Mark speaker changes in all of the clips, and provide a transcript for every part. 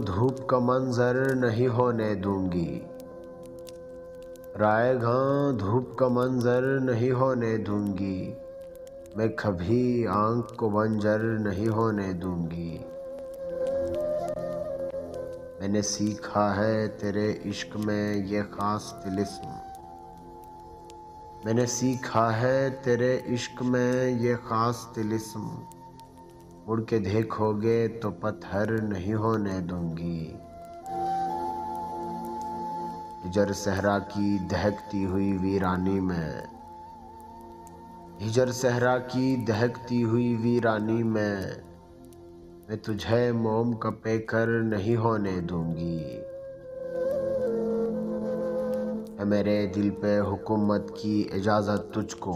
Speaker 1: धूप का मंजर नहीं होने दूंगी, रायगां धूप का मंजर नहीं होने दूंगी, मैं कभी आंख को बंजर नहीं होने दूंगी। मैंने सीखा है तेरे इश्क में ये खास तिलिस्म, मैंने सीखा है तेरे इश्क में ये खास तिलिस्म, मुड़ के देखोगे तो पत्थर नहीं होने दूंगी। हिजर सहरा की दहकती हुई वीरानी में, हिजर सहरा की दहकती हुई वीरानी में, मैं तुझे मोम का पेकर नहीं होने दूंगी। है मेरे दिल पे हुकूमत की इजाज़त तुझको,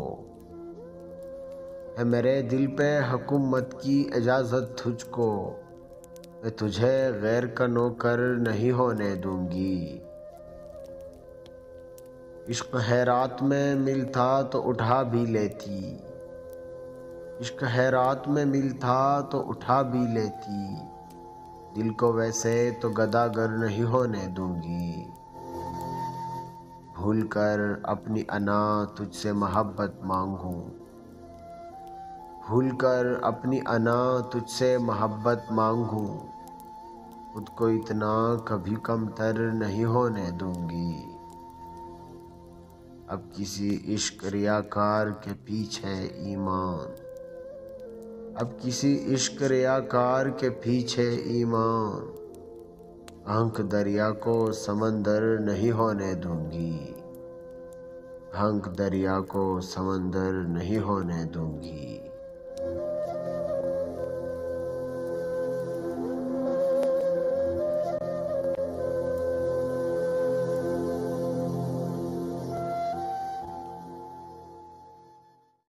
Speaker 1: है मेरे दिल पे हुकूमत की इजाज़त तुझको, मैं तुझे गैर का नौकर नहीं होने दूंगी। इश्क है रात में मिलता तो उठा भी लेती, इश्क है रात में मिलता तो उठा भी लेती, दिल को वैसे तो गदागर नहीं होने दूंगी। भूल कर अपनी अना तुझसे मोहब्बत मांगूं, भूल कर अपनी अना तुझसे मोहब्बत मांगूं, खुद को इतना कभी कमतर नहीं होने दूंगी। अब किसी इश्क रियाकार के पीछे ईमान, अब किसी इश्क रियाकार के पीछे ईमान, आंख दरिया को समंदर नहीं होने दूंगी, आंख दरिया को समंदर नहीं होने दूंगी।